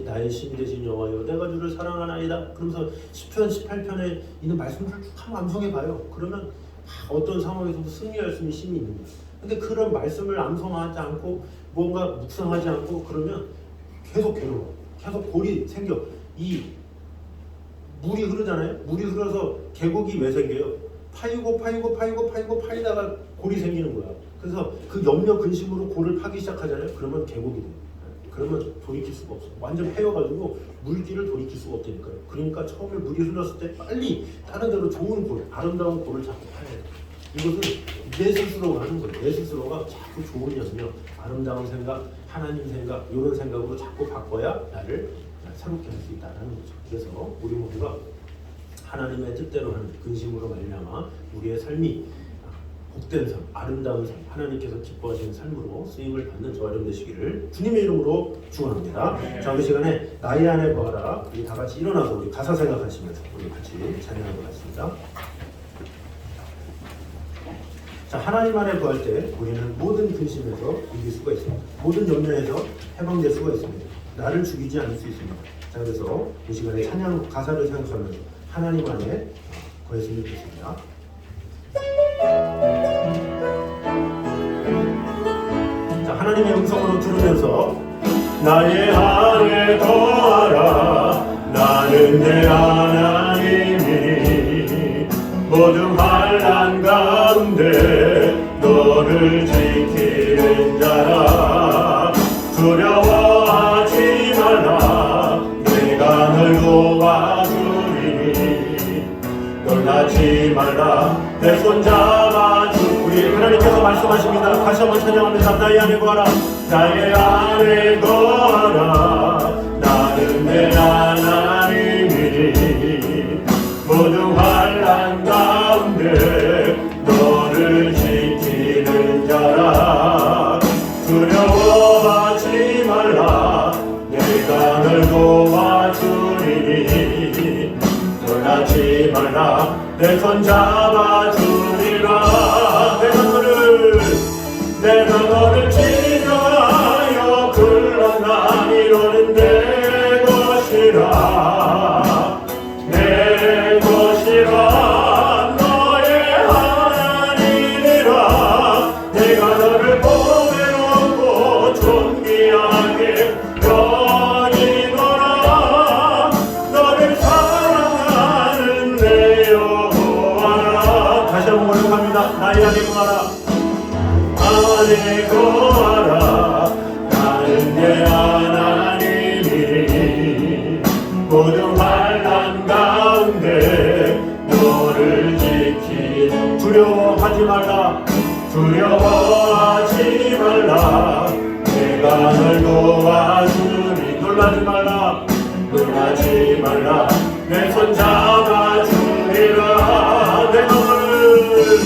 나의 힘이 되신 여호와여 내가 주를 사랑하나이다. 그러면서 10편 18편에 있는 말씀들을 쭉 한번 암송해봐요. 그러면 어떤 상황에서도 승리할 수 있는 힘이 있는 거예요. 근데 그런 말씀을 암송하지 않고 뭔가 묵상하지 않고 그러면 계속 괴로워. 계속 골이 생겨. 이 물이 흐르잖아요. 물이 흘러서 계곡이 왜 생겨요? 파이다가 골이 생기는 거야. 그래서 그 염려 근심으로 골을 파기 시작하잖아요. 그러면 계곡이 돼요. 그러면 돌이킬 수가 없어. 완전 패여가지고 물길을 돌이킬 수가 없다니까요. 그러니까 처음에 물이 흘렀을 때 빨리 다른 데로 좋은 골, 아름다운 골을 자꾸 파야 돼. 이것은 내 스스로가 하는 거예요. 내 스스로가 자꾸 좋은 염려, 아름다운 생각, 하나님 생각, 이런 생각으로 자꾸 바꿔야 나를 새롭게 할 수 있다는 거죠. 그래서 우리 모두가 하나님의 뜻대로 하는 근심으로 말미암아 우리의 삶이 복된 삶, 아름다운 삶, 하나님께서 기뻐하시는 삶으로 쓰임을 받는 저와 여러분 되시기를 주님의 이름으로 축원합니다. 자, 우리 시간에 나의 안에 거하라. 우리 다 같이 일어나서 우리 가사 생각하시면서 우리 같이 찬양하고 같습니다. 자, 하나님 안에 구할 때 우리는 모든 근심에서 이길 수가 있습니다. 모든 염려에서 해방될 수가 있습니다. 나를 죽이지 않을 수 있습니다. 자, 그래서 이 시간에 찬양 가사를 생각하면서 하나님 안에 거했으면 좋겠습니다. 자, 하나님의 음성으로 들으면서 나의 안에 거하라. 나는 내 하나님이 모든 환난 가운데 너를 지키는 자라. 두려워하지 말라. 내가 널 도와주리니 놀라지 말라. 내 손 잡아주. 우리 하나님께서 말씀하십니다. 다시 한번 찬양합니다. 나의 안에 거하라. 나의 안에 거하라. 나는 내 하나님이 모든 환난 가운데 너를 지키는 자라. 두려워하지 말라. 내가 널 도와주리니 놀라지 말라. 내 손 잡아주리라. 내가 너를 지켜하여 흘러나니 너는 내 것이라. 내 것이라. 너의 하나님이라. 내가 너를 보배롭고 존귀하게 여기노라. 너를 사랑하는 내 여호와라. 다시 한번 고백합니다. 나의 안에 거하라. 안에 거하라. 나는 내 하나님이 모든 환난 가운데 너를 지키는. 두려워하지 말라. 두려워하지 말라. 내가 널 도와주리. 놀라지 말라. 놀라지 말라. 내 손 잡아주리라. 내가 너를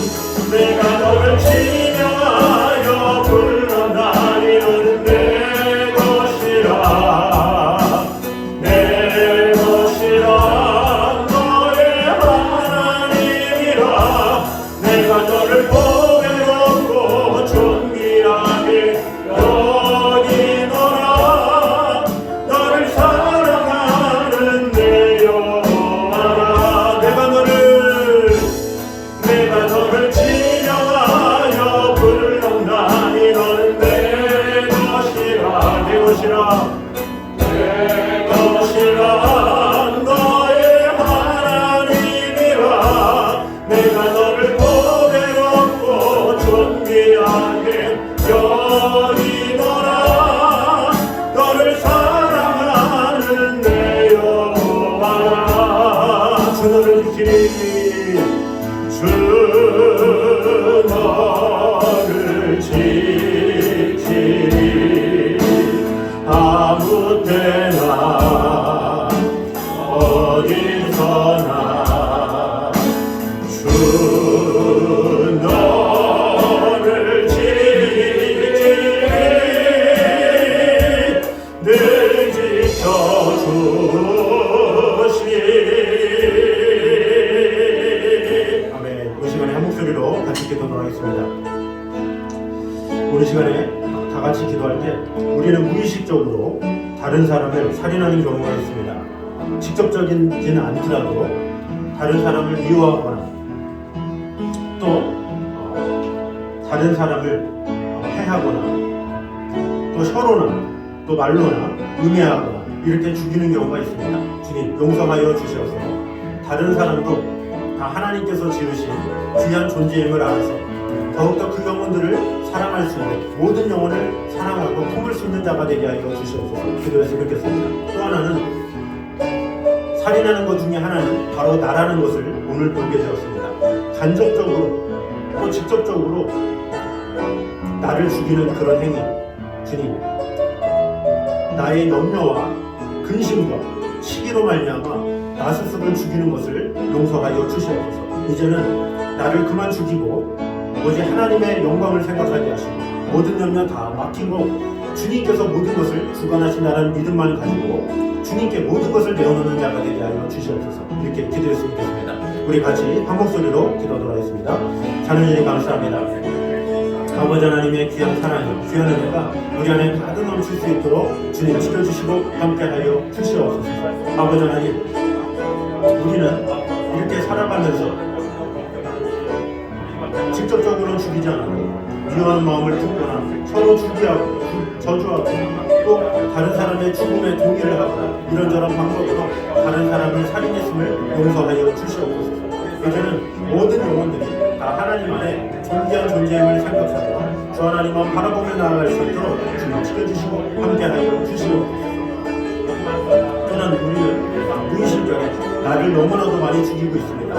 지키리 주 너를 지키리 아무 때나 어디서나 주 너를 지키리 늘 지켜주시. 아멘. 이 시간에 한 목소리로 같이 기도하겠습니다. 오늘 시간에 다 같이 기도할 때 우리는 무의식적으로 다른 사람을 살인하는 경우가 있습니다. 직접적이지는 않더라도 다른 사람을 미워하거나 또 다른 사람을 해하거나 또 혀로나 또 말로나 음해하거나 이렇게 죽이는 경우가 있습니다. 주님 용서하여 주셔서 다른 사람도 다 하나님께서 지으신 귀한 존재임을 알아서 더욱더 그 영혼들을 사랑할 수 있는 모든 영혼을 사랑하고 품을 수 있는 자가 되게 하여 주시옵소서. 기도해서 뵙겠습니다. 또 하나는 살인하는 것 중에 하나는 바로 나라는 것을 오늘 보게 되었습니다. 간접적으로 또 직접적으로 나를 죽이는 그런 행위, 주님 나의 염려와 근심과 시기로 말미암아 나 스스로를 죽이는 것을 용서하여 주시옵소서. 이제는 나를 그만 죽이고 오직 하나님의 영광을 생각하게 하시고 모든 염려 다 맡기고 주님께서 모든 것을 주관하신다는 믿음만 가지고 주님께 모든 것을 내어놓는 자가 되게 하여 주시옵소서. 이렇게 기도했으면 좋겠습니다. 우리 같이 한 목소리로 기도하도록 하겠습니다. 하나님 감사합니다. 아버지 하나님의 귀한 사랑이 귀한 은혜가 우리 안에 가득 넘칠 수 있도록 주님 지켜주시고 함께하여 주시옵소서. 아버지 하나님 우리는 이렇게 살아가면서 직접적으로는 죽이지 않아도 미워하는 마음을 품거나 서로 죽이하고 저주하고 또 다른 사람의 죽음에 동의를 하거나 이런저런 방법으로 다른 사람을 살인했음을 용서하여 주시옵소서. 이제는 모든 영혼들이 다 하나님 안에 존귀한 존재임을 생각하며 주 하나님만 바라보며 나아갈 수 있도록 주님 지켜주시고 함께하여 주시옵소서. 또한 우리는 무의식적에 나를 너무나도 많이 죽이고 있습니다.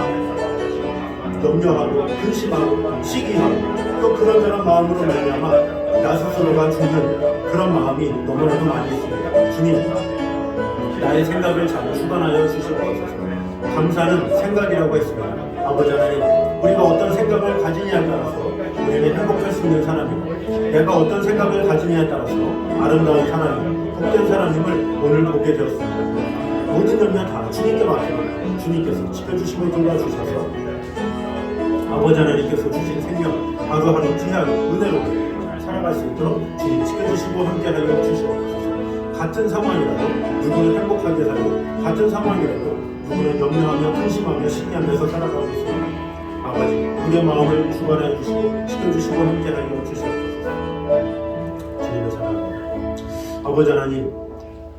염려하고 근심하고 시기하고 또 그런저런 마음으로 말미암아 나 스스로가 죽는 그런 마음이 너무나도 많이 있습니다. 주님 나의 생각을 잘 주관하여 주시옵소서. 감사는 생각이라고 했습니다. 아버지 하나님 우리가 어떤 생각을 가지냐에 따라서 우리는 행복할 수 있는 사람이고 내가 어떤 생각을 가지냐에 따라서 아름다운 사람이고 복된 사람임을 오늘 보게 되었습니다. 모든 염려 다 주님께 맡기고 주님께서 지켜주시고 돌봐주셔서 아버지 하나님께서 주신 생명 하루하루 귀한 은혜로 잘 살아갈 수 있도록 주님 지켜주시고 함께하여 주시옵소서. 같은 상황이라도 누구는 행복하게 살고 같은 상황이라도 누구는 염려하며 근심하며 시기하면서 살아가고 있습니다. 아버지 우리의 마음을 주관하여 주시고 지켜주시고 함께하여 주시옵소서. 주님의 사랑합니다. 아버지 하나님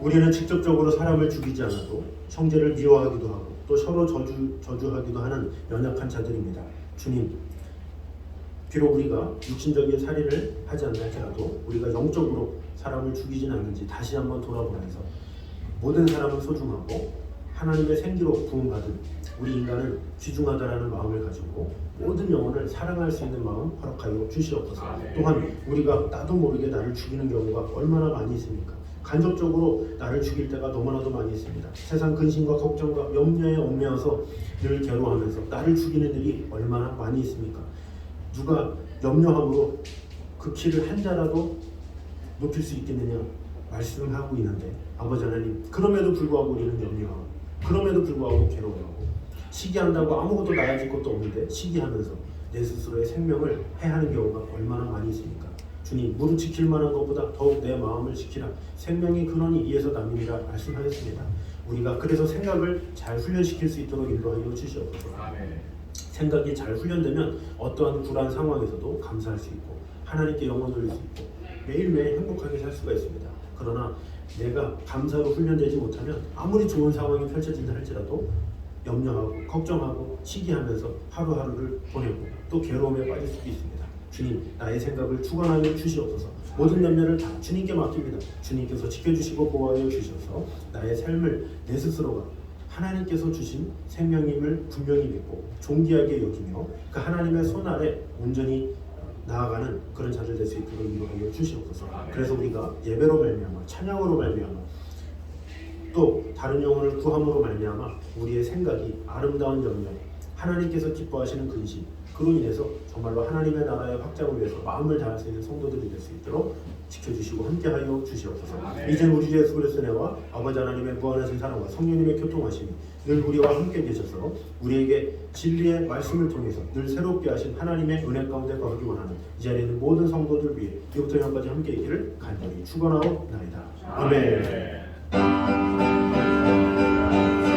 우리는 직접적으로 사람을 죽이지 않아도 형제를 미워하기도 하고 또 서로 저주하기도 하는 연약한 자들입니다. 주님 비록 우리가 육신적인 살인을 하지 않나 할지라도 우리가 영적으로 사람을 죽이진 않는지 다시 한번 돌아보면서 모든 사람은 소중하고 하나님의 생기로 부음받은 우리 인간은 귀중하다라는 마음을 가지고 모든 영혼을 사랑할 수 있는 마음 허락하여 주시옵소서. 또한 우리가 나도 모르게 나를 죽이는 경우가 얼마나 많이 있습니까? 간접적으로 나를 죽일 때가 너무나도 많이 있습니다. 세상 근심과 걱정과 염려에 얽매여서 늘 괴로워하면서 나를 죽이는 일이 얼마나 많이 있습니까? 누가 염려함으로 그 키를 한 자라도 높일 수 있겠느냐 말씀을 하고 있는데 아버지 하나님 그럼에도 불구하고 우리는 염려하고 그럼에도 불구하고 괴로워하고 시기한다고 아무것도 나아질 것도 없는데 시기하면서 내 스스로의 생명을 해하는 경우가 얼마나 많이 있습니까? 주님 무릇 지킬 만한 것보다 더욱 내 마음을 지키라. 생명이 근원이 이에서 남이니라 말씀하셨습니다. 우리가 그래서 생각을 잘 훈련시킬 수 있도록 인도하여 주시옵소서. 생각이 잘 훈련되면 어떠한 불안 상황에서도 감사할 수 있고 하나님께 영혼을 돌릴 수 있고 매일매일 행복하게 살 수가 있습니다. 그러나 내가 감사로 훈련되지 못하면 아무리 좋은 상황이 펼쳐진다 할지라도 염려하고 걱정하고 시기하면서 하루하루를 보내고 또 괴로움에 빠질 수도 있습니다. 주님 나의 생각을 주관하여 주시옵소서. 모든 염려를 다 주님께 맡깁니다. 주님께서 지켜주시고 보호하여 주셔서 나의 삶을 내 스스로가 하나님께서 주신 생명임을 분명히 믿고 존귀하게 여기며 그 하나님의 손 아래 온전히 나아가는 그런 자들 될 수 있도록 인도하여 주시옵소서. 그래서 우리가 예배로 말미암아 찬양으로 말미암아 또 다른 영혼을 구함으로 말미암아 우리의 생각이 아름다운 영역 하나님께서 기뻐하시는 근심 그로 인해서 정말로 하나님의 나라의 확장을 위해서 마음을 다할 수 있는 성도들이 될 수 있도록 지켜주시고 함께하여 주시옵소서. 이제 우리 주 예수 그리스도의 은혜와 아버지 하나님의 무한하신 사랑과 성령님의 교통하심이 늘 우리와 함께 계셔서 우리에게 진리의 말씀을 통해서 늘 새롭게 하신 하나님의 은혜 가운데 거하기 원하는 이 자리에 있는 모든 성도들 위해 이부터 영까지 함께 있기를 간절히 축원하옵나이다. 아멘.